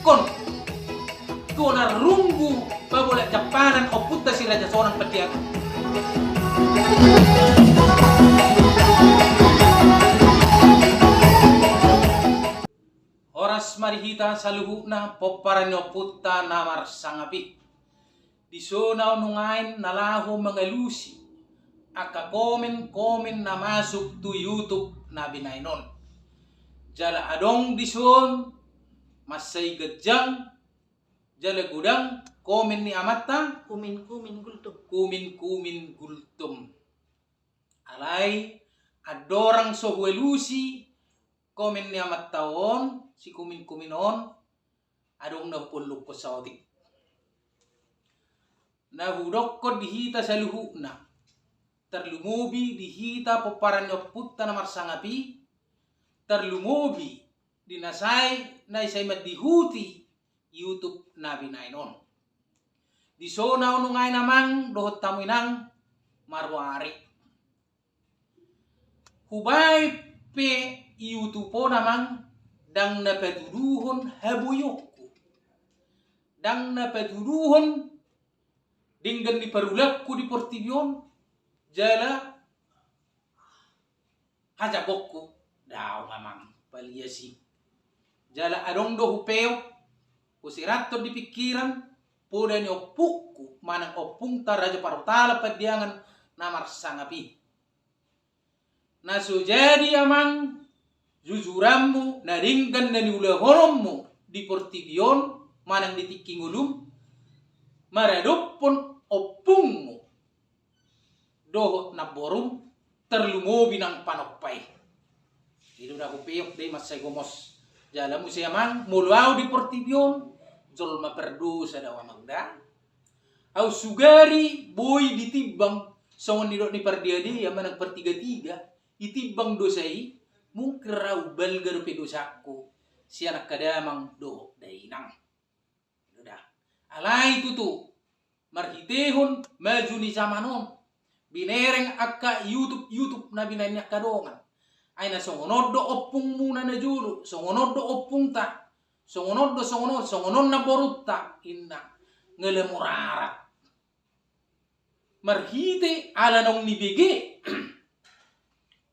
kon tuona rumbu babola Japanan o putta si raja seorang pediang. Oras marihita saluhuna poparanyo putta namar sangapi. Di zona nungain nalahu mengelusi aka komen na masuk tu YouTube na binainon. Jala adong di son masay gejang jala gudang komen ni amata kumin gultum. Alay adorang sohuelusi komen ni amat tawon si kuminon adong na puluk ko sa otik. Nahudok ko dihita sa luhu na terlumubi dihita poparanyo putta na marsangapi terlumubi dinasay na isay madihuti YouTube na binainon. Di zona unungay namang dohot tamuinang marwari. Hubay pe YouTube po namang dang napaduduhon habuyokku. Dang napaduduhon dinggan di parulakku di portibion jala hajagokku daw mamang paliasi. Jala adong do hupeo kusirato di pikiran poda ni opukku manang opung taraja parutala padiangan namar sangapi. Naso jadi amang jujurammu naringgan na niulahorommu di portibion manang ditiking ulum maradopon opungmu dohot na borum terlumobi ng panokpay. Ito na kupiyok day masay gumos. Jala mo siya man muluaw di portibion jol maperdusa daw amagda. Aw sugari boy ditibang songon nidot ni pardiadi yaman nagpartiga-tiga itibang dosay mungkraw balgar pedosakko siya nakadamang do dainang. Ito da. Alay tutu marhitehon maju ni zamanon binereng akka YouTube na binanya kadongan ay na songonod do opung muna na julu songonod do opung ta songonod na borutta inna ngelemurarat marhite ala nong nibige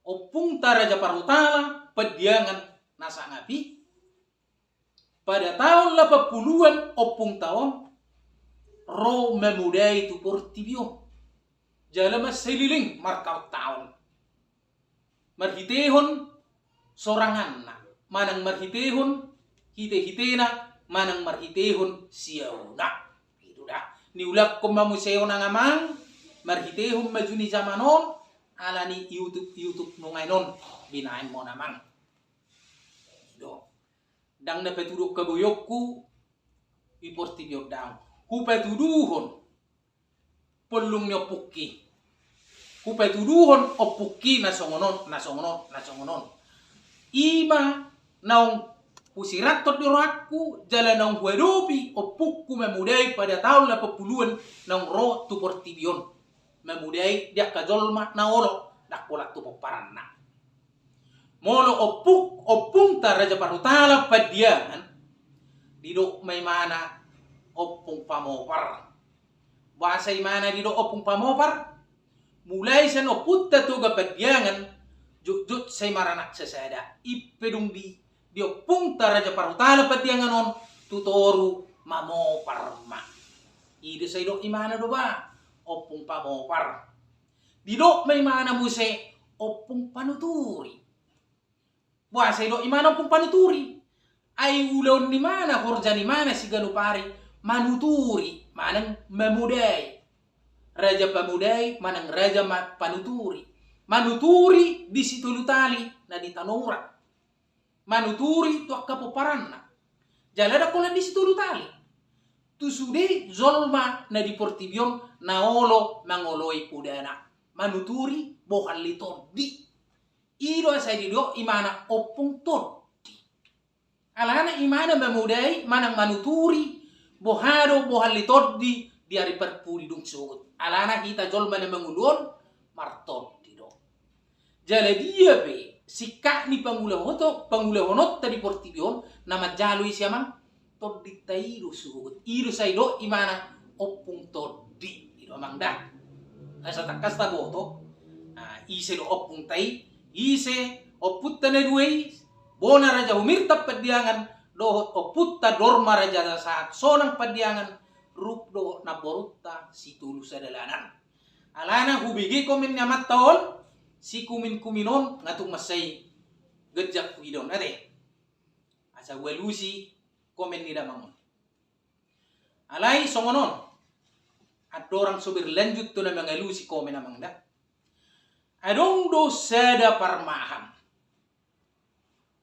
opung ta raja parutala pediangan nasa ngapi pada tahun 80-an opung tahun ro memudai tu portibio jala mas seliling markaw tahun marhitehon sorangan na manang marhitehon hite-hitena manang marhitehon siyaw na itu dah niulak ko mamuseo na ngamang marhitehon majuni zamanon ala ni YouTube nungainon binain mo namang do dang napetudok kabuyokku iportibio daw kupetuduhon pelung nyo pukki kupetuduhon o pukki na songonon ima naong pusiratot di rohakku jala naong huedopi o pukku memudai pada tahun 80-an naong roh tu portibion memudai dia kajolma na olo dakola tu poparanna molo opung ta raja parutala padiangan didok may mana opung pamopar. Bahasa imana di do opung pamopar. Mulai sa no putta tuga pagyangan jut say maranak sa sada. Ipedung di opung taraja parutala pagyangan on tutoru mamopar ma. Ide say do imana do ba? Opung pamopar. Di do may mana muse opung panuturi. Bahasa do imana opung panuturi. Ay ulon ni mana horja ni mana si ganupari. Manuturi manang memudai raja pamudai manang raja panuturi manuturi di situ lutali na di tanura manuturi tu akka poparanna jalada kola di situ lutali tu sude zolma na di portibion na olo mangoloi pudana manuturi bohaliton di ido asai di do imana opung todi alana imana memudai manang manuturi bohado bohalitoddi di ari perpuri dung sugut alana kita jol mana mengulon martoddi do jala dia be sikak ni pangulahonot tadi portibion nama jalui siamang todi taido suhut ido saido imana opung todi ido amangda asa takasta boto ise do opung tai ise oputta ne duei bona raja umirta pediangan dohot oputta dorma raja saat sonang pediangan rup do na borutta situlu sadalanan alana hubigi komen nyamat taon si kumin kuminon ngatung masai gejak widon ade asa welusi komen ni damangon alai songonon adorang sobir lanjut to na mangalusi komen amangda adong do sada parmahan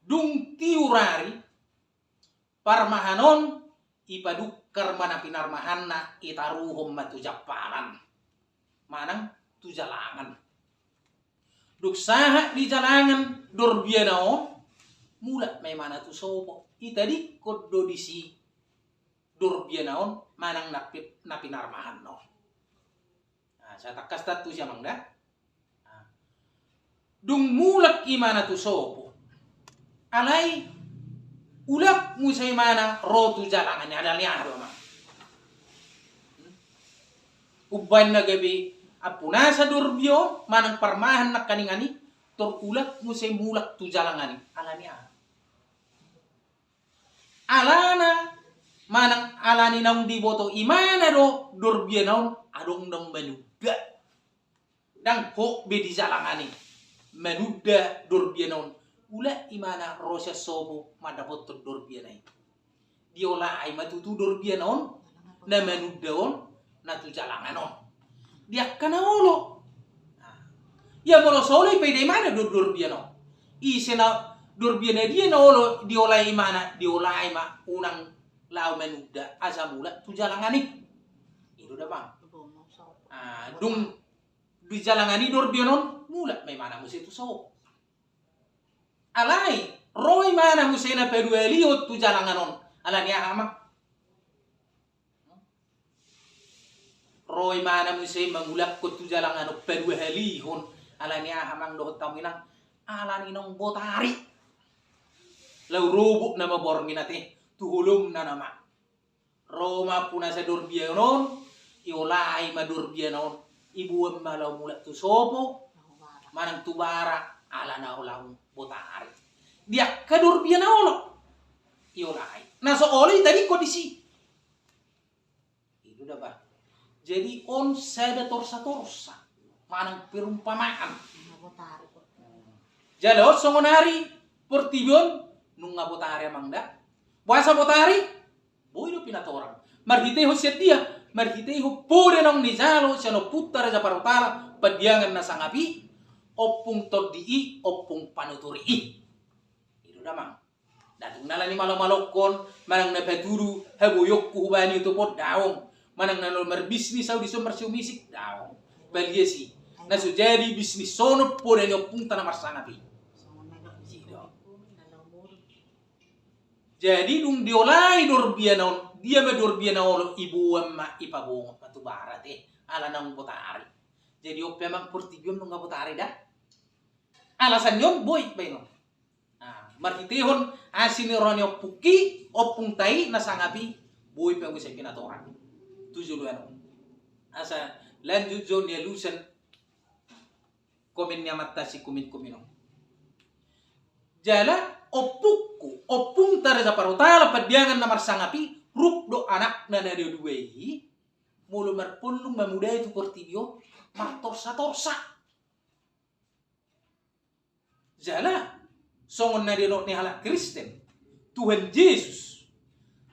dung tiurari parmahanon ipadukar mana pinarmahanna itaruhom matu japalan manang tu jalangan duk saha di jalangan dorbianao mula may mana tu sopo itadi koddo disi dorbianaon manang napinarmahan no sa takas tu siya mangda dung mulak imana tu sopo alai ulak musay mana rotu jalangan adalnya do mang uban na gabi apuna sa durbio manang parmahan na kaningani tor ulak musay mulak tu jalangani alania alana manang alani naung diboto imana do durbio naun adong dong manuda dang ho be di jalangani manuda durbio naun ula imana rosa sobo madapot to durbio nai diola ay matutu durbio naun na manuda on na tu jalanganon dia kana olo ya molo solo pede mana durbiano isena durbiano dia na olo diolai mana diolai ma unang lau menuda asa mula tu jalangani itu dah bang dung di jalangani durbiano mula may mana musi tu so alai roy mana musena pedu eliot tu jalanganon alania ama roy mana musay mangulak ko tu jalangan pedwe halihon alani ahamang dohot taminang alani nong botari lau robuk nama borngin ate tuhulum na nama roma puna sa durbianon iolai ma durbianon ibuem malau mulak tu sopo manang tubara alana ulang botari dia ka durbianon iolai naso oli tadi kondisi itu dapat. Jadi on sada torsa-torsa manang perumpamaan jalot songonari pertibion nunga botari amangda bahasa botari boy do pinatorang marhiteho setia marhiteho pore nong nijalo siano putar ja parutala padiangan na sangapi opung todii opung panuturi itu damang datung nalani malo-malokon manang napaturu haboyokku hubani itu pot daong manang nanol berbisnis au disomar siu misik daong baliesi na jadi bisnis sono pore opung tanah marsanapi jadi dung diolai dorbianon dia me dorbianon ibu emma ipabong batu barat ala nang botari jadi ope mang portibion nung botari dah alasan yon boy bainon marhitehon asini roni opuki opung tai nasangapi boy pe bisa pinatoran tujuan asa lanjut zon ya lusen komen nyamata si kumin jala opukku opung tare sa parutala padiangan namar sangapi rup do anak na dari duwehi mulu marpulung mamudai tu portibio torsa jala songon na dino ni halak Kristen Tuhan Yesus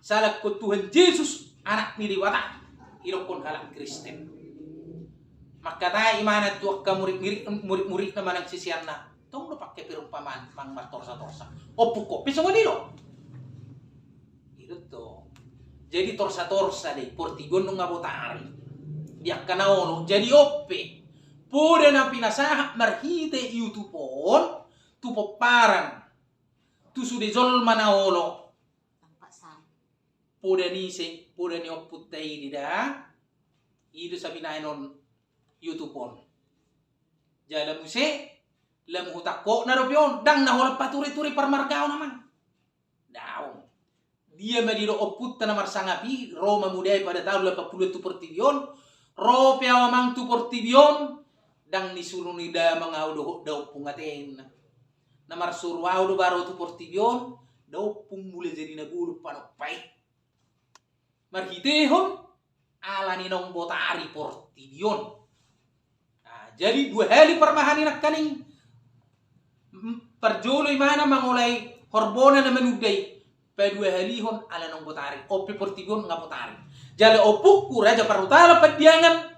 salak ko Tuhan Yesus anak ni diwata irokon halak Kristen makata imanat tu ka murid na manang sisian na tong do pakai perumpamaan mang torsa opuko piso mo dilo itu to jadi torsa deh portigon nung ngabotari dia kana ono jadi ope pode na pinasaha marhite youtubon tu poparan tu sude jol manaolo pode ni oputei dida itu sabinain on youtubon jala muse lamu takko na robion dang na hola paturi-turi parmargao naman daong dia madiro oputta na marsangapi Roma mudai pada tahun 80 tu portibion ro piawa mang tu portibion dang disuruh nida mangau do pungaten na marsurwau do baro tu portibion do pung mulai jadi nagulu panopai marhitehon ala ni nong botari portibion. Nah, jadi 2 hari permahani nak kaning perjolo mana mangolai horbona na menudai pa 2 halihon ala nong botari opi portibion nga botari jale opukku raja parutala padiangan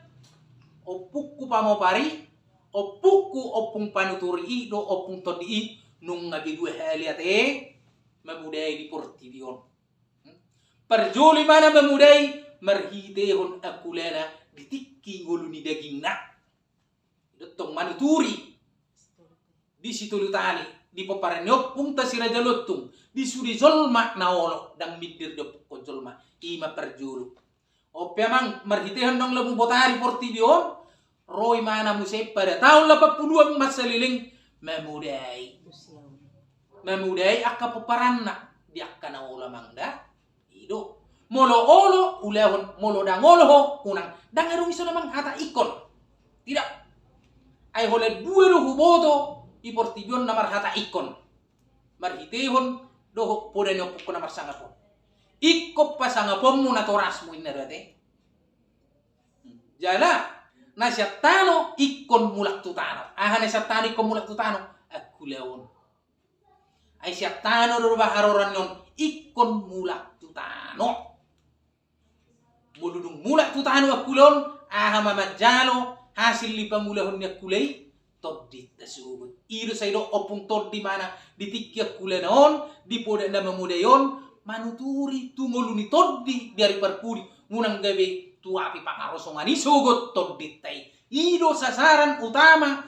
opukku pamopari opukku opung panuturi do opung todi nung ngabi 2 hali ate memudai di portibion perjoli mana memudai marhitehon akulena ditikki ngoluni daging nak dotong manuturi di situ lutali di paparenyo punta si raja lotung di suri jolma naolo dang midir do ko jolma ima perjulu o piamang marhitehon dong labu botari portibion roy mana musai pada tahun 82 masaliling memudai akka paparanna di akka naola mangda ido molo olo ulehon molo dangolo ho kunang dangarong iso namang hata ikon tidak ay hole 2 do huboto i portibion namar hata ikon marhitehon do podenyo pukko namar sangapon ikko pasangapon mo na toras mo inarate jala na syatano ikon mulak tutano ahane syatano ikon mulak tutano akulewon ay syatano do baharoran yon ikon mulak tutano muludung mulak tutano akulon aha mamajalo hasil lipamulahon ni akulay todit tasubot iro sa ido opung tod di mana ditikya kulenon di poda na mamudayon manuturi tungoluni toddi dari perpuri munang gabe tuapi pangarosongan isugot todit tay ido sasaran utama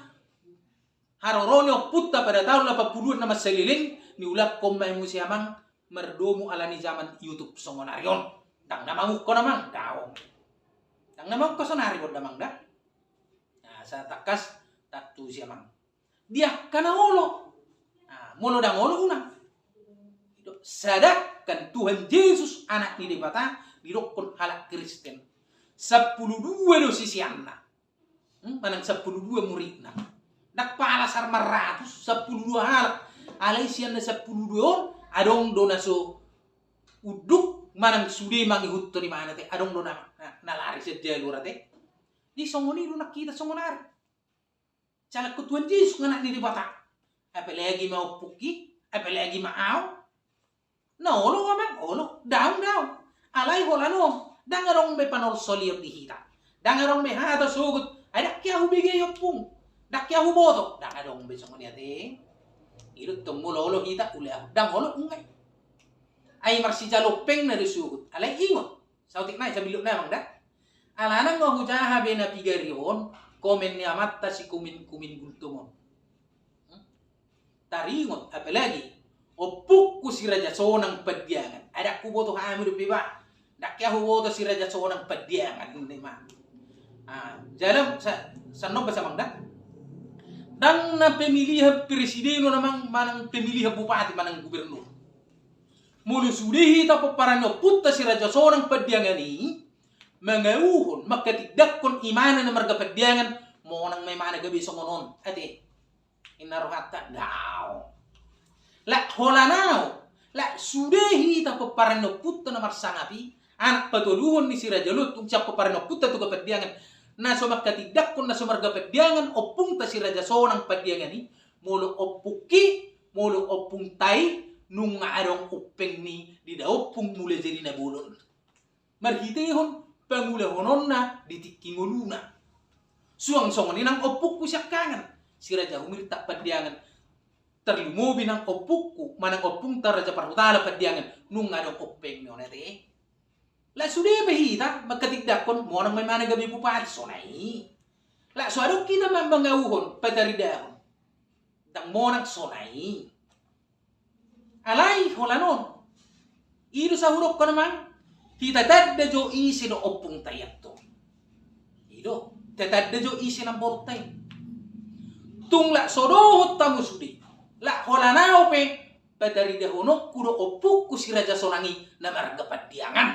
haroronyo putta pada tahun 80 na masaliling ni ulak komay mo siyamang merdomu ala ni zaman YouTube songonaryon dang namanguk ko namang daong dang namanguk ko sonaryon namang da nah sa takas tatu siyamang dia kana olo nah molo dang olo unang sadakkan Tuhan Yesus anak ni debata dirokon halak Kristen 12 dosi sianna manang 12 muridna dak pala sarmar ratus 12 halak alai sianna 12 on adong donaso uduk manang sude mangi hutto di mana te adong dona nalari sa jalur te di songoni do nakita songonari calak ko Tuhan Yesus anak ni debata apalagi mau puki apalagi mau no lo amang olo daun alai holano dangarong be panol soliop dihita dangarong be hata sugut ada kya hubige yopung dakya huboto dangarong be songoni ate irut tomulo lo hita ulah dang holo ungai ay marsi jalo peng na sugut alai ingot sautik na sabilok na mang da alanang ngo hujaha be na pigarion komen ni amatta si kumin gultumon taringot apalagi opukku si raja sonang padiangan ada kuboto hamir biba dakya huboto si raja sonang padiangan hindi ma jalam sanno basa mangda dan na pemilihan presiden namang manang pemilihan bupati manang gubernur mulu sudihi tapo parano putta si raja sonang padiangan ni mangauhon makatidakon imana na marga padiangan mo nang may mana gabi songonon ate inarohata daw la holanao la sudehi ta paparano putta na marsangapi anak patuluhon ni si Raja Lut tung siap paparano putta tu kapadiangan na so makatidakon na so marga padiangan opung ta si Raja sonang padiangan ni molo opuki molo opung tay nung arong upeng ni di daopung mula jadi nabulon marhitehon pangulahonon na ditikingoluna suang songonin ang opuk ku siya kangan si Raja humirta padiangan terlumubi ng opukku manang opung ta raja parhutala padiangan nung adong openg no nete la sude behita magkatigdakon mo nang may mana gabi bupati sonay la so adong kita mambangauhon padaridahon dang mo nang sonay alay holanon ido sa hurok ko naman kita tadda jo isi no opung tayat to ido tadda jo isi ng bortay tung la sodohot tamusudi la holanao pe Patari dahonok kudo opuk ku si Raja Sonangi na marga padiangan.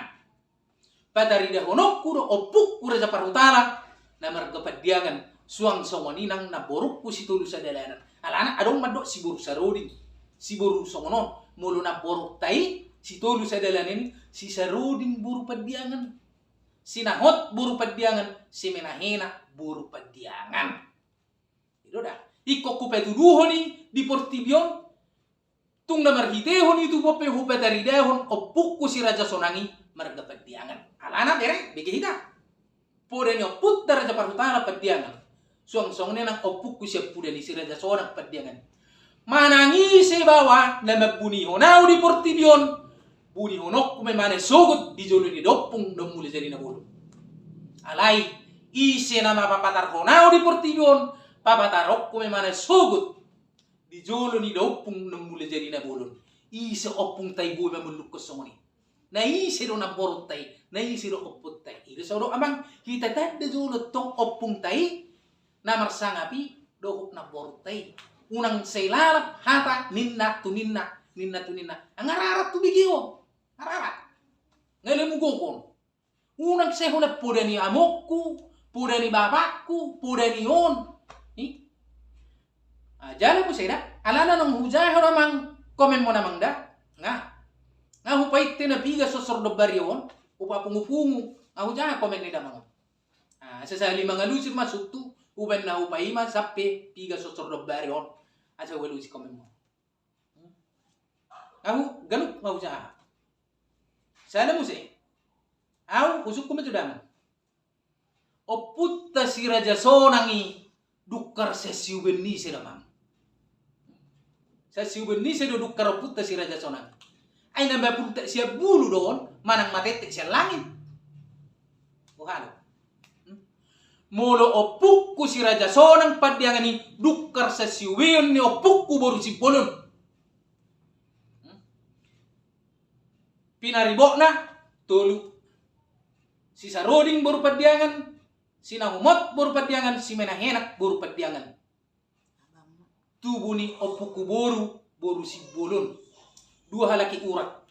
Patari dahonok kudo opuk ku Raja Parutala na marga padiangan. Suang songoninang na boruk ku si tulu sa dalanan. Alana adong madok si boru saroding. Si boru songonon mulu na boruk tai si tulu sa dalanan si saroding boru padiangan. Si nahot boru padiangan, si menahena boru padiangan. Itu dah. Iko kupetuduhon ni di Portibion. Tung na marhitehon itu pope hupetaridehon opukku si Raja Sonangi marga padiangan. Alana bere begihita. Pode ni oput da Raja Parutala padiangan. Suang-suangnya nang opukku siya pude ni si Raja Sonang padiangan. Manangi si bawa na magbuni honau di Portibion. Buni honok kume mane sogot di jolo di dopung dong muli jadi nabulu. Alai isi nama papatar honau di Portibion. Papatarok kume mane sogot di jolo ni dopung nang muli jadi nabulu. Isi opung tai bui mamuluk ko songoni. Na isi do na borot tai, na isi do oput tai. Ilo sa do amang kita tanda jolo tong opung tai na marsangapi do na borot tai. Unang seilalap hata ninna tu ninna ang ararat tu bigio. Ararat. Ngayon mo gukon. Unang sehula puda ni amokku, puda ni bapakku, puda ni yon. Jalan mo siya alana nang hujay ho namang komen mo namang da. Nga hupay tinabiga sa sordo baryon, upapungupungu. Nga hujay komen ni damang. Sa limang alusir masuktu, uban na hupay ma sape piga sa sordo baryon. Asa walusi komen mo. Ganun nga hujay. Sana mo siya. Usuk ko matudang. O putta si Raja Sonangi dukkar sa siuben ni siya naman. Sa siuben ni siya dukkar o putta si Raja Sonangi. Ay nabapunta siya bulu doon, manang matetik siya langit. Buhalo. Molo opuk ko si Raja Sonang padiangan ni dukkar sa siuben ni opuk ko baru si Polon. Pinaribok na, tulu. Si Saroding baru padiangan, si Nahumot baru padiangan, si Menahenak baru padiangan. Tubuh ni opuku baru si Bolon. Dua halaki urat.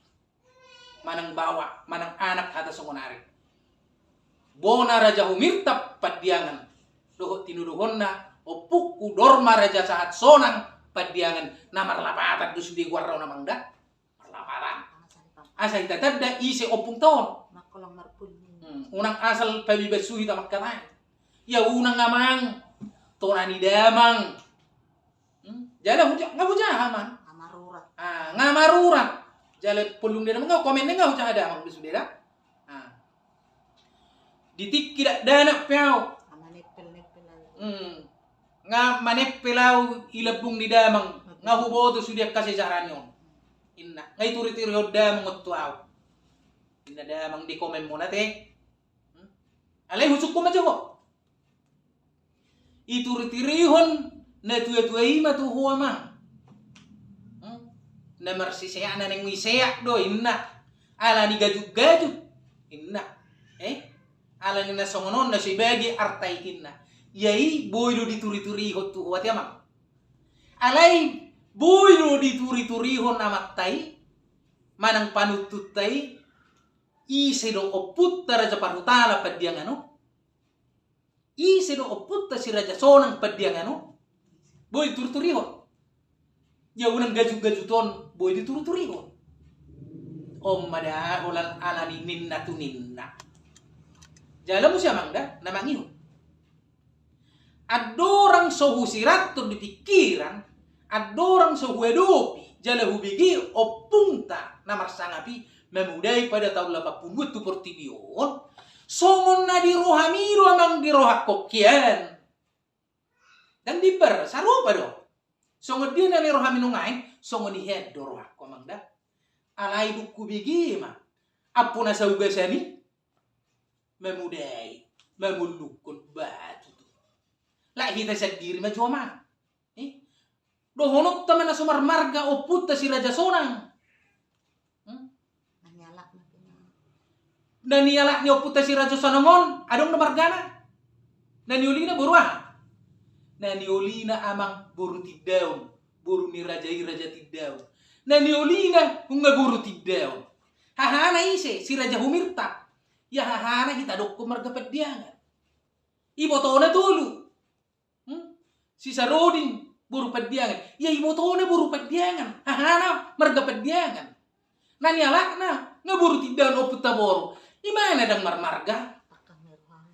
Manang bawa, manang anak atas songonari. Bona Raja Humirtap padiangan. Dohot tinuduhon na, opuku dorma Raja Sahat Sonang padiangan. Namar lapatan tu sudi guarau namang da. Lapatan. Asa itatanda isi opung taon. Makolang marpun. Unang asal pabibasuhi ta makkaran. Ya unang ngamang tonani damang. Jala hujah haman. Amarurat. Ngamarurat. Jala pulung dia namang komen nga hujah ada amang bisu dia. Ditik kira dana piao. Amanepel. Nga manepelau ilabung ni damang. Nga huboto sudia kasi jaran yon. Inna ngay turi-turi hodda mga tuaw. Inna damang di komen mo nate. Alay husuk ko majo. Ituri-tirihon na tuya-tuya ima tu huwa mang. Na marsisaya na nang wisaya do inna. Ala ni gajuk-gajuk. Inna. Ala ni nasongonon na sibagi artay inna. Yai boy do dituri-turihon tu huwa tiamang. Alay boy no dituri-turihon amat tay, manang panutut tay, ise do oput ta Raja Parutala padiang ano, ise do oput ta si Raja Sonang padiang ano, boy tur-turihon. Ya unang gajuk-gajuton, boy ditur-turihon. Om mada ulang alani ninna tu ninna. Jala mo siya mangda, namangihon. Adorang sohusirat to di pikiran, adorang sehuedopi jala hubigi opunta namar sangapi memudai pada tahun 82 tu Portibion songon na di rohamiro amang di rohak kokian dan di ber sarupa do songon dia na ni rohamino ngain songon di head do rohak ko amang da alai duku bigi ma apuna sa ugasani memudai memulukun batu lah kita sendiri ma joma dohonot taman na sumarmarga o puta si Raja Sonang. Nanialak ni o puta si Raja Sonangon, adong na margana. Naniuli na buruah. Naniuli na amang buru tidaw, buru ni Raja Tiddaw. Na niolina hunga guru tiddeon. Hahana ise si Raja Humirta. Ya hahana kita dokko marga pediangan. Ibotona dulu. Si Sarodin buru pediangan. Ya ibotona buru pediangan. Hahana marga pediangan. Nani alakna ngaburu tiddeon oputta boru. Imana dang marmarga?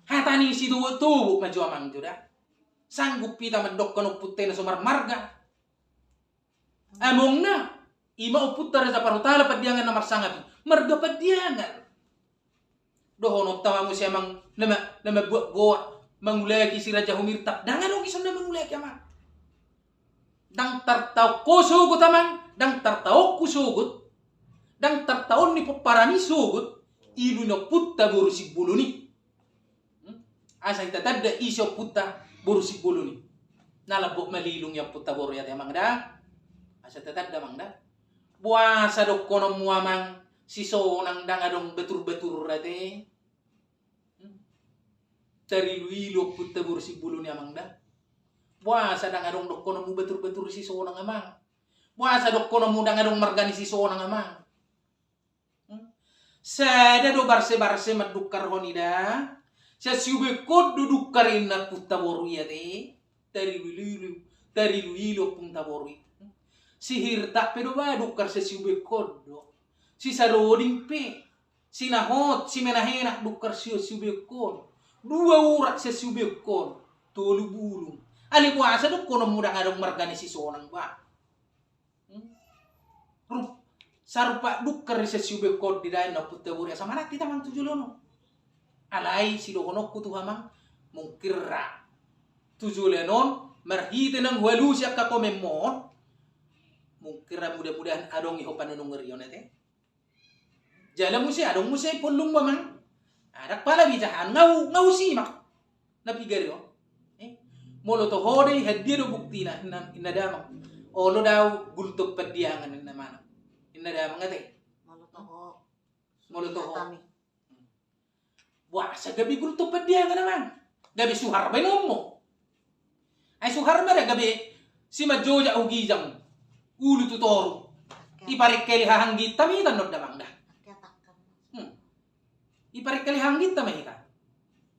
Hatani si tubu maju amang juda. Sanggup pita mendokkan oputta na sumar marga. Among na ima oputta Raja Parutala pediangan na marsangapi. Marga pediangan. Dohon tama mo siya nama buat mangulaki si Raja Humirta. Dangan dong isan na mangulaki amang. Dang tartaw ko sugot amang. Dang tartaw ko sugot. Dang tartaon ni paparani sugot. Ilu na putta borusik buluni. Asa itatad da isyo putta borusik buluni. Nalabok malilong yung putta boru yate amang da. Asa tatad da amang da. Buasa dok kono muamang. Siso nang dangadong betur-betur rate. Dari luilo putta borusik buluni amang da. Buasa dangadong dok kono mu betur-betur siso nang amang. Buasa dok kono mu dangadong margani siso nang amang. Sada do barse-barse madukar honida. Sa siube kod dudukarin na putta boru yate. Dari luilo punta boru. Sihir tak pedo ba dukar sa siube kod do. Si Saroding pe. Si Nahot, si Menahena dukar siyo siube kod. Dua urat sa siube kod. Tolu bulung. Ali puasa do kono muda ngadong margani si sonang ba. Sarupa dukar sa siube kod di dain na putta boru. Sama nak kita mang tujulono. Alai si dohonok ku tuhamang mungkirra. Tujulenon marhite nang hualu siya kakomemon. Mungkirra mudah-mudahan adong iho panunong ngeriyon ete. Jala mo siya, adong mo siya ipulong mamang. Adak pala bijahan, ngau simak. Napigaryo. Molo to hode hadir bukti na inadamang. Olo daw gultog padiangan na naman. Inadamang ate. Molo to ho. Wah, sa gabi gultog padiangan naman. Gabi suhar ba mo? Ay suhar ba gabi si Majoja ugijang ulo tutoro. Iparik kali hahanggit tamitan no damang da. Iparik kali hanggit tamita.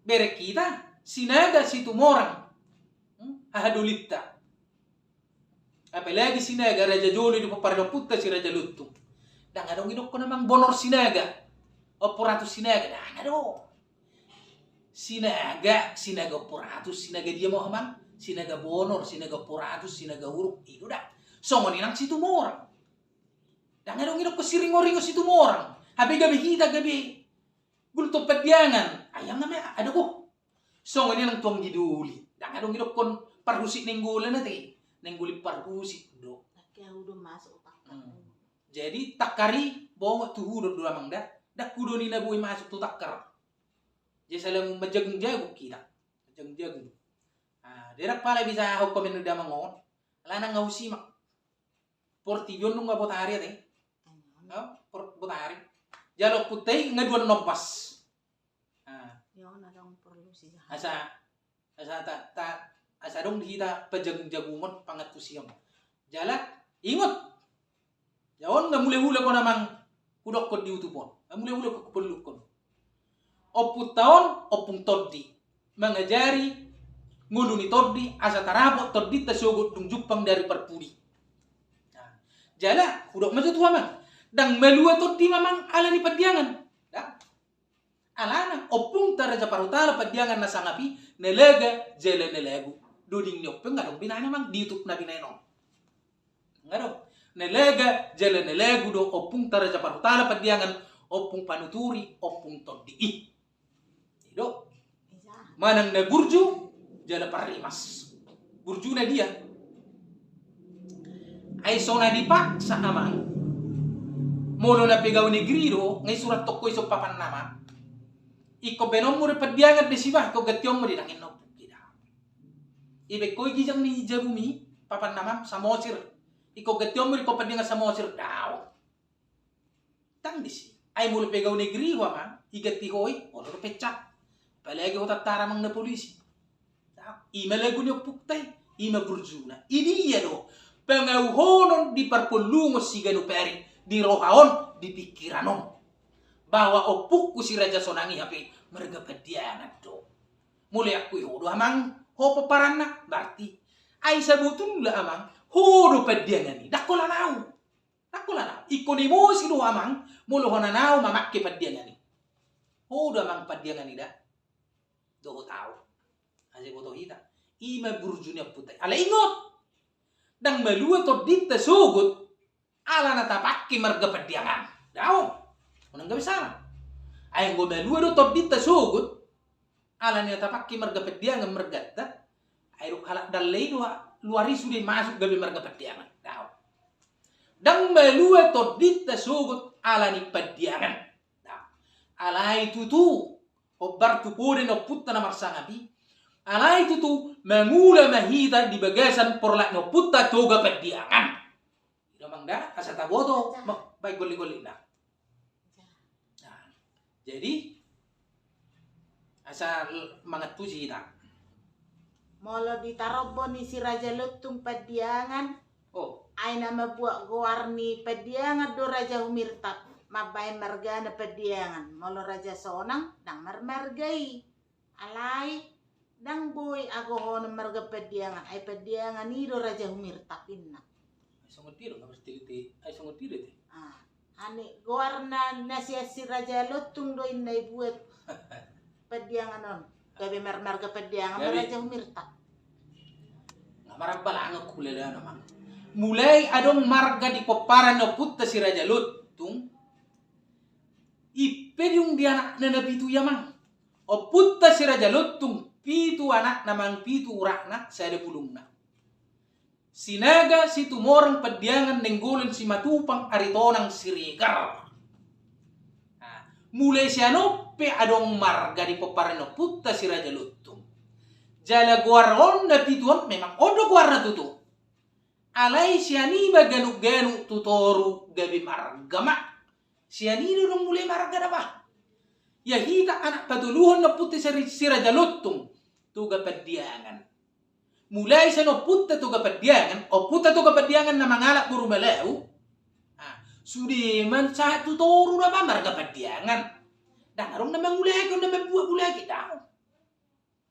Berek kita sinaga si tumorang. Ahadulita. Apalagi sinaga Raja Jolo di paparaputta si Raja Luttung. Dangadong inok ko namang bonor sinaga. Operatus sinaga. Dangadong. Sinaga operatus, sinaga dia mo hamang. Sinaga bonor, sinaga operatus, sinaga uruk. Ito dah. Songon inang si tumorang. Dangadong inok ko siringo-ringo si tumorang. Habi gabi kita gabi. Gulto padiangan. Ayam namanya ada ko. Songon inang tuang giduli. Dangadong inok kon parhusik nenggulan nati. Nengguli parhusik do. Kaya udah masuk otak. Jadi takari bawa tuhu do amang da. Dak kudo ni nabuhi masuk tu takar. Jadi salam majagung-jagung kita. Majagung-jagung. Derak pala bisa hukum yang udah mangon. Lana ngau simak. Portivion nung ngabotari ate. Botari. Jalo putih ngaduan nopas. Ya na dong perlu sih. Asa dong kita pajagung-jagungon pangatusiyam. Jala ingot. Jawon nga mule-hula ko namang kudok ko diutupon. Mule-hula ko kupulukon. Oput taon opung toddi. Mangajari ngulu ni toddi asa tarabot toddi tasugot dung jupang dari perpudi. Jala kudok matutuwa man. Dang melua toddi mamang ala ni padiangan. Alana opung Raja Parutala padiangan na sangapi nelaga jala nelagu. Duding ni openg ngadong binana mang diutup na binanon. Ngadong nelaga jala nelagu do opung Raja Parutala padiangan opung panuturi opung toddi. Ido manang na burju jala parimas. Burju na dia. Ay so na dipak sa amang. Mono na pegaw ni Grido ngay surat toko iso papan nama. Iko benom mo padiangan de sibah ko gatyong mo dinangin no pukida. Ibe ko gijang ni jabumi papan nama sa mosir. Iko gatyong mo ko padiangan sa mosir daw. Tang disi. Ay mo pegaw ni Grido ma igati hoy ono pecak. Palagi ho tatara mang na polisi. Ima lagu ni puktay, ima burjuna. Ini ya do. Pangauhonon di perpulungos si ganuperi di rohaon di pikiranon bahwa opukku si Raja Sonangi hape merga pediangan do. Mulai aku hodo amang hopo parana berarti ai sabutun la amang hodo pediangan ni dakola nau. Ikon emosi do amang mulo hona nau mamakke pediangan ni. Hodo amang pediangan ni dah. Do tahu. Aje boto hita. Ima burjunya putai. Ala ingot. Dang malua to ditta sugut ala natapakki marga pediangan. Daon. Unang gabi sana. Ay ngo malua do to ditta sugut ala natapakki marga pediangan margatta. Ay ro kala dalay do luari sudah masuk gabi marga pediangan. Daon. Dang malua to ditta sugut ala ni pediangan. Daon. Ala itu tu obar tu kore no putta na marsangabi. Ala itu tu mangula mahita di bagasan porlak no putta toga pediangan. Ida mangda asa taboto baik goli-goli na. Nah, jadi asa mangat puji ita. Molo ditarobo ni si Raja Lutung pediangan. Oh, Ay na mabuak gowarni pediangan do Raja Humirtap. Mabay margana pediangan. Molo Raja Sonang dang marmargai. Alay dang boy ago hono marga pediangan. Ay pediangan ni do Raja Humirtapin na. ay sungot tiro nga bertiliti. Ay sungot tiro ti. Ani gowarna na siya si Raja Lutung do inay buat pediangan non. Gabi marga pediangan Gabi. Raja Humirtap. Nga maragbalang ang kulala naman. Mulai adong marga di paparan no putta si Raja Lutung. Iped yung di anak na nabitu yamang. O putta si Raja Lutung. Pitu anak namang pitu urak na sa ada pulong na. Sinaga si tumorang pediangan nenggolan si matupang aritonang sirigar. Mulai siya no pe adong marga di paparan no putta si Raja Lutung. Jala guaron na pituan memang odo guar na tutu. Alay siya ni baganu-ganu tutoru gabi marga ma. Siya ni nung mulai marga na ba? Ya hita anak patuluhan na putta si Raja Lutung. Tuga pediangan. Mulai sa no putta tuga pediangan o putta tuga pediangan na mangalak puro malaw. Sudiman sa tuturo na ba marga pediangan. Dangarong na mangulay ko na mabuwa-bulay kita.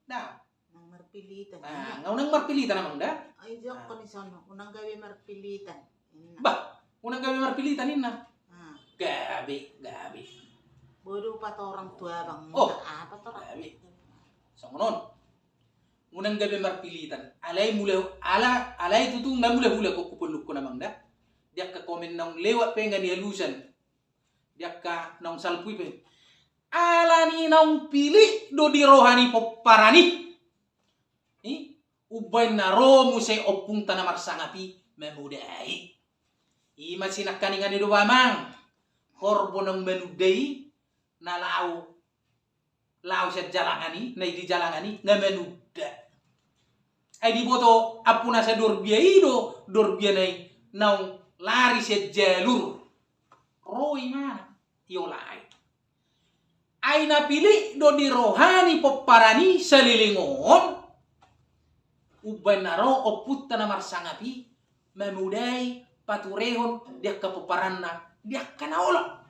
Daw. Nang marpilitan. Unang marpilitan namang da. Ay, diyak ko ni Sono. Unang gabi marpilitan. Ba, unang gabi marpilitan na. Gabi. Bodo pa to orang tua bang. Oh, Apa to orang? gabi. So ngonon. Unang gabi marpilitan. Alay itu tu nga mula ko kupulok ko namang da. Diyak ka komen nang lewat pe nga nihalusan. Diyak ka nang salpuy pe. Ala ni nang pili do di rohani poparani. Ubay na romo say opung tanamar sangapi memudai. Ima sinakani nga ni do bamang. Korbo ng menudai na lao siya jalangani, na di jalangani nga menuda. Ay di boto apuna sa dorbia na naung lari siya jalur. Roy mana, yolay. Ay napili do di rohani poparani sa lilingon. Uban na ro o putta na marsangapi, memudai paturehon dia kepoparan na dia kanaolo.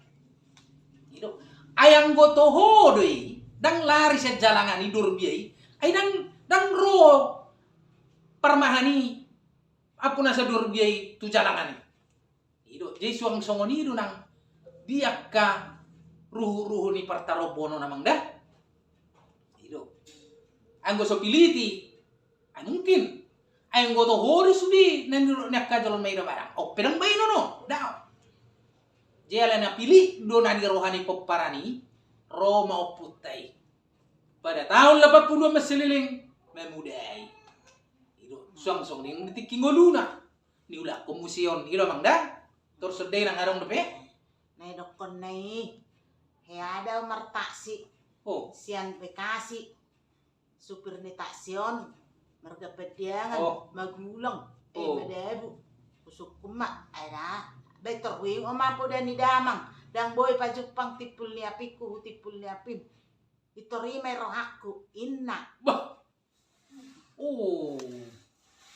Ido ayang goto hodoi dang lari sa jalangani dorbiai ay dang ro parmahani apuna sa dorbiai tu jalangani. Ido jay suang songonido nang dia ka ruhu-ruhu ni partarobono namang dah. Ido anggo so piliti ay mungkin ay goto horis di nakadalon may barang o pedang bay no daw. Jala na pili do na ni rohani poparani Roma o putay. Pada tahun 80 masililing memudai. Ido suang-suang ning titingoluna. Ni ula komusion ilo mangda. Torsodey nang arong depe. Nay dokon nay. Heada martaksi. Oh, Sian bekasi. Supir ni taksion. Marga pediangan. Oh. Magulang. Oh. Madabu. Kusuk kumak. Ay na. Betor wing omapo dan ni damang. Dang boy pa Jepang tipul ni apiku. Tipul ni apim. Itori may rohaku. Inna. bah. Oh.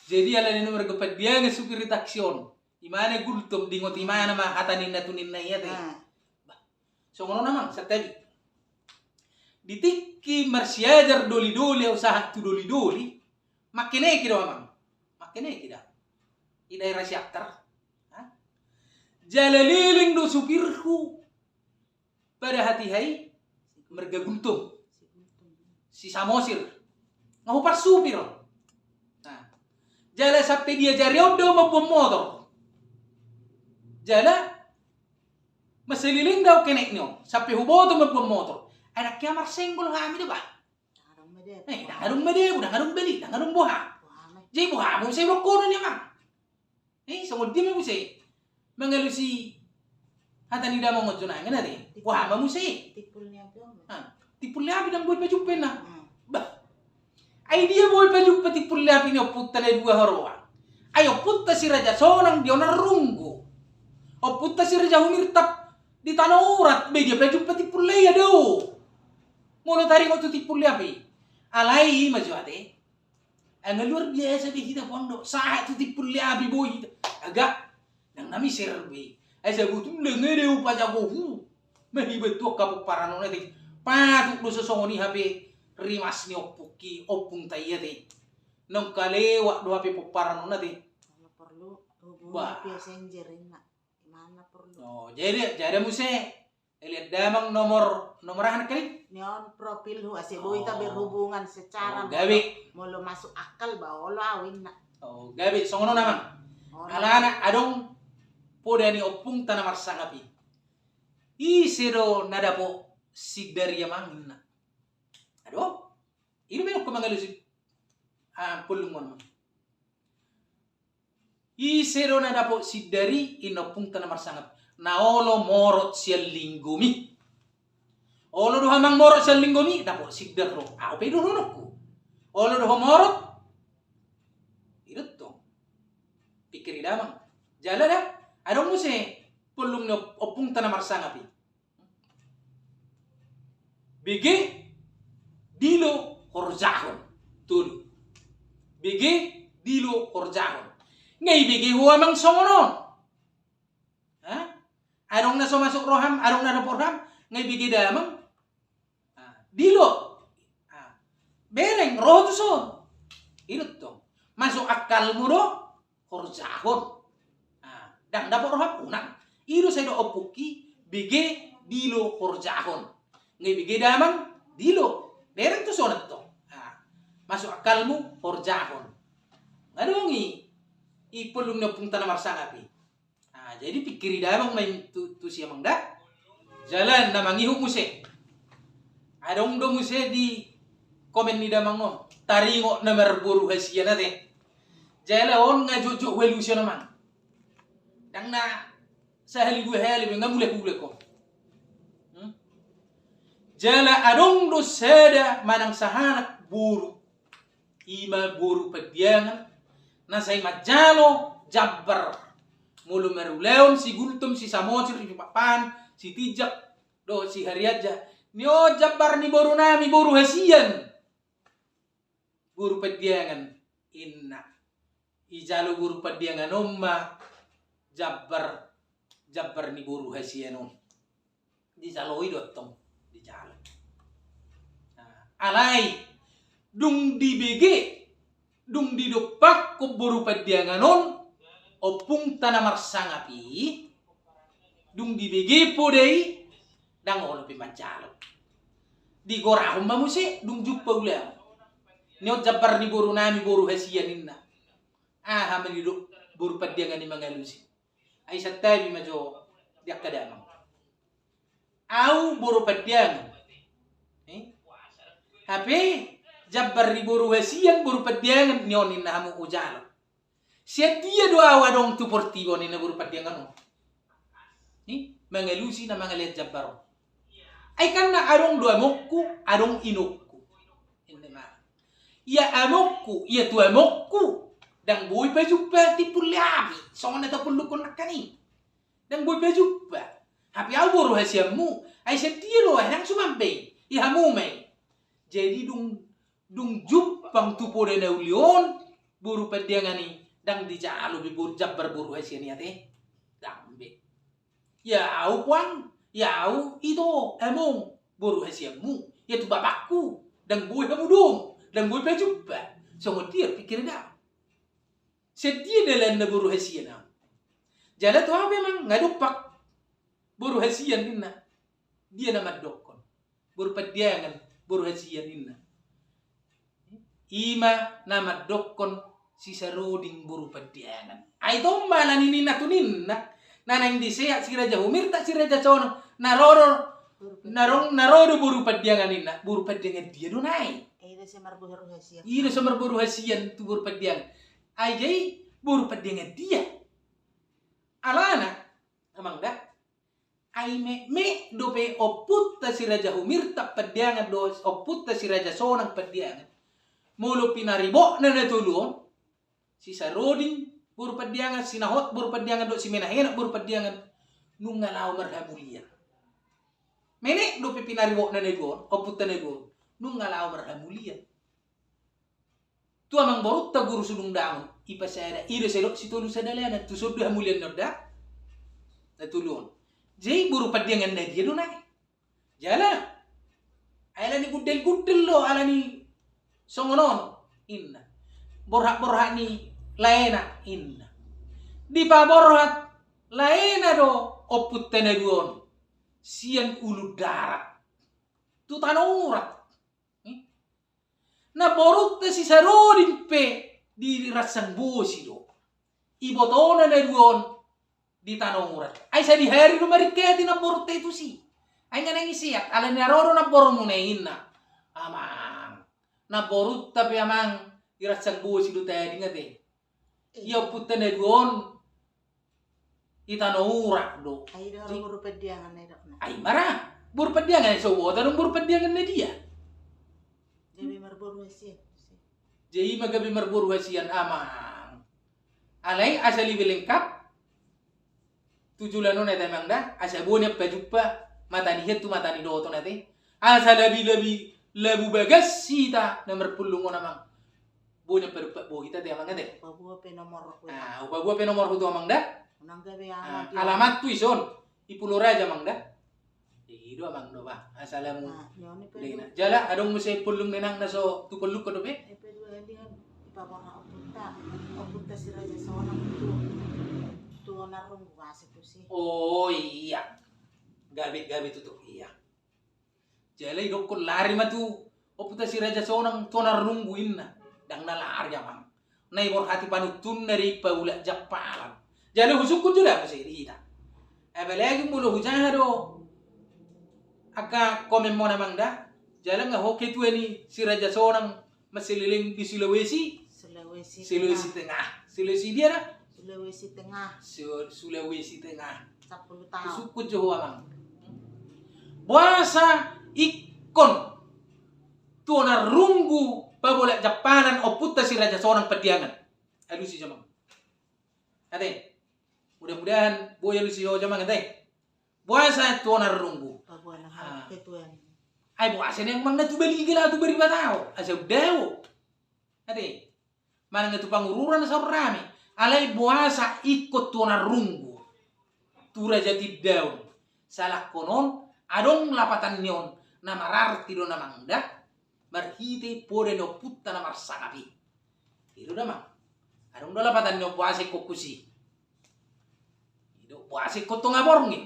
Jadi ala ni nomor kepat dia nge supir taksion. Imana gultom dingot imana mah hatanin na tunin na iya teh. So ngono namang sa tabi. Ditikki marsiajar doli-doli usaha tu doli-doli. Makine kira amang. Makine kira. Di daerah Syaktar. Jalaliling do supirku pada hati hai merga gultom. Si Samosir. Ngahupar supir. Jala sampai dia jari do mabom motor. Jala masaliling daw kenek nyo. Sampai hubo do mabom motor. Anak kya marsenggol kami diba? Dangarong made, dangarong beli, dangarong buha. Jay buha mo say wakono niya mang. Sangod di mo say. Mangalusi hata ni damo ngodjo na ngana buha mo say. Tipul niya po. Tipul niya bidang boy pajupen na. Idea boy paju pati pulla pino putta le dua horoa. Ayo putta si raja sonang dia narunggu. O putta si raja humirtap di tanah urat be dia paju pati pulla ya do. Molo tari ngotu ti pulla pi. Alai maju ate. Ang luar biasa di kita pondok. Sa tu ti pulla pi boy. Agak nang nami serbe. Ay sabutum lengere upa jago. Mahibet tu kapu parano na ti. Patuk do sosongoni hape rimas ni opuki opung tayete nong kalewa do hape poparan na di perlu hubungan passenger na mana perlu jadi muse lihat damang nomoran kali neon profil hu ase boy ta berhubungan secara gabi molo masuk akal ba olo awin na gabi songono namang alana adong podani opung tanah marsangapi isiro nadapo sidari yamangin na. Aduh, ini memang kemangalusi pulungan. Isero na dapo sidari inopung tanah marsangat. Naolo morot siya linggumi. Olo do hamang morot siya linggumi dapo sidaro. Ako pedo runokku. Olo do morot. Irut to. Pikiri damang. Jala dah. Adong mo si pulung no opung tanah marsangat. Bigi dilo horjahon tulu bigi dilo horjahon ngai bigi huwa mang songonon arong na so masuk roham arong na roham ngai bigi damang dilo bereng roh tu so irut to masuk akal mo do horjahon dang dapat roham unang iru saya do opuki bigi dilo horjahon ngai bigi damang dilo dereng tu sonat to. Masuk akalmu horjahon. Ngadongi ipulung na pung tanah marsangapi. Jadi pikiri damang main tu siya mangda. Jalan na mangihu muse. Adong do muse di komen ni damang no. Taringo na merburu hasiya na te. Jalan nga jojo welu siya naman. Dang na sa haligu hali ngamule ko. Jala adong do seda manang sahanak buru. Ima buru pediangan. Nasay majalo jabbar. Mulu meruleon si gultum si samocir si papan si tijak do si hariaja. Nio jabbar ni boru nami boru hasian. Buru pediangan inna. Ijalo buru pediangan omma jabbar ni boru hasian om. Di jaloi dotong. Di jalan. Alai dung di BG dung di dopak ko buru padianganon opung tanah marsangapi dung di BG podei dang olo pimanjalo di gorahum mamuse dung juppa ulam nyo jabar ni buru nami buru hasianinna hamani do buru padiangani mangalusi ai sattabi majo diakadamang au buru padiangan Tapi jabbar ni buru hasian buru padiangan nyonin na hamu ujalo. Siya dia doa wadong tu portibo ni na buru padiangan. Mangalusi na mangaliat jabbar. Ay kan na adong dua mokku, adong inokku. Iya amokku, iya tu amokku. Dang boy pa juppa ti puliabi. Songon na tapullo kon nakani. Dang boy pa juppa. Hapi au buru hasianmu. Ay siya dia doa nang sumambe. Ihamu may. Jadi dung juppang tupo de naulion buru pediangani dang dijalu bibur jabbar buru hasian ya teh dambe ya au puang ya au itu emong buru hasianmu ya tu bapakku dang boy kamu dong dang boy pejubba songo dia pikir dah sedia dalam buru hasian jala tu apa memang ngadupak buru hasian inna dia nama dokon buru pediangan buru hasian inna ima nama dokon si saroding buru pediangan. Ay tomba na ninina tunin na nanang di sehat si Raja Humirta si Raja Sono narodo buru pediangan inna buru pediangan dia dunay. Ida semar buru hasian. Ida semar buru hasian tu buru pediangan. Ay jay buru pediangan dia. Alana amang dah. Ay me dope oputta si Raja Humirta pediangan do oputta si Raja Sonang pediangan. Mulu pinaribo na natulong si saroding buru pediangan sinahot buru pediangan do si menahena buru pediangan nungalaw marhamulian mene do pinaribo na nedon oputta nedon nungalaw marhamulian tu amang borutta guru sudung dangon ipasada ire selok si tolu sadalana tu sodu hamulian noda natulong jei buru pediangan na dia do nai jala alani guddel lo alani songonon inna borhak ni laena inna di paborhat laena do oputtene duon sian ulu darat tu tanurat na borutta si sarodin pe di rasang bosi do ibotona na duon di tanurat ay sa di hari no mariketi na borutta itu si ay nga nang isiyak ala ni aroro na boromo na inna amang na borutta pe amang irasang bosi do tayo di nga te iya putten na duon itanura do Ay do buru pediangan na dok na. ay mara buru pediangan so wota dong buru pediangan na dia Jadi mar buru hasian. jadi magabi marburu hasian amang alay asali bilengkap tujulano na tamang da asa bunya pajuppa matani hetu matani do to nate asa labi labu bagas sita nomor pulungo namang bunya peruppa bo kita te amang ate Babuo pe nomor ko. ubagua pe nomor hutu amang da Unang gabi ang alamat tu ison ipulo raja amang da ido amang do ba asalamu Yoni pe. Lena jala adong musay pulung nenang na so tupuluk ko do be Pe dua hindi kan ipabaka opunta si Raja Sonang tu narong wasi tu si. oh iya gabi tutup iya jala idok ko lari matu oputa si Raja Sonang tonar rungguin na dang nalari amang naibor hati panutun dari paula japalan jala husukun juga masih dihita apalagi mulu hujan do aka komen mo namang da jala nga hoke tu ni si Raja Sonang masililing di Sulawesi Sulawesi dia na Sulawesi Tengah Sulawesi Tengah 10 tahun. husukun jo amang buasa ikon tuona runggu pabola Japanan oputta si Raja Sonang pediangan alusi jamang ate mudah-mudahan boya lusi ho jamang ate buasa tuona runggu Babuan na ketuan. ay buasa yang mang natu beli gila tu beri batao asa dawo ate manang tu pangururan sa rami alay buasa ikot tuona runggu tu Raja Tiddaun salah konon adong lapatan nyon na mararti do namang da marhite pode no putta na marsakapi itu damang adong do lapatan nyo buase kokusi itu buase ko to ngaborngin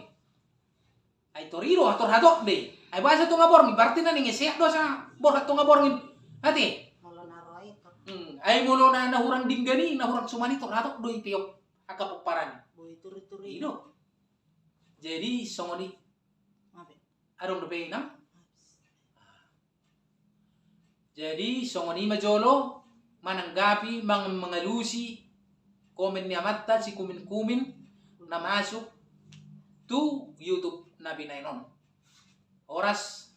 ay toriro ator hadok de ay buase to ngaborngin berarti na ning sehat do sa borhat to ngaborngin ati Molo naroy ko. ay mulo na nahurang dinggani nahurang sumani to hadok do ipiyok akapukparan Boy turi-turi. itu jadi songoni Mabe. adong do pe nam jadi songoni majolo mananggapi mengelusi komen ni amatta si kumin na masuk tu YouTube Nabi Nainon. Oras.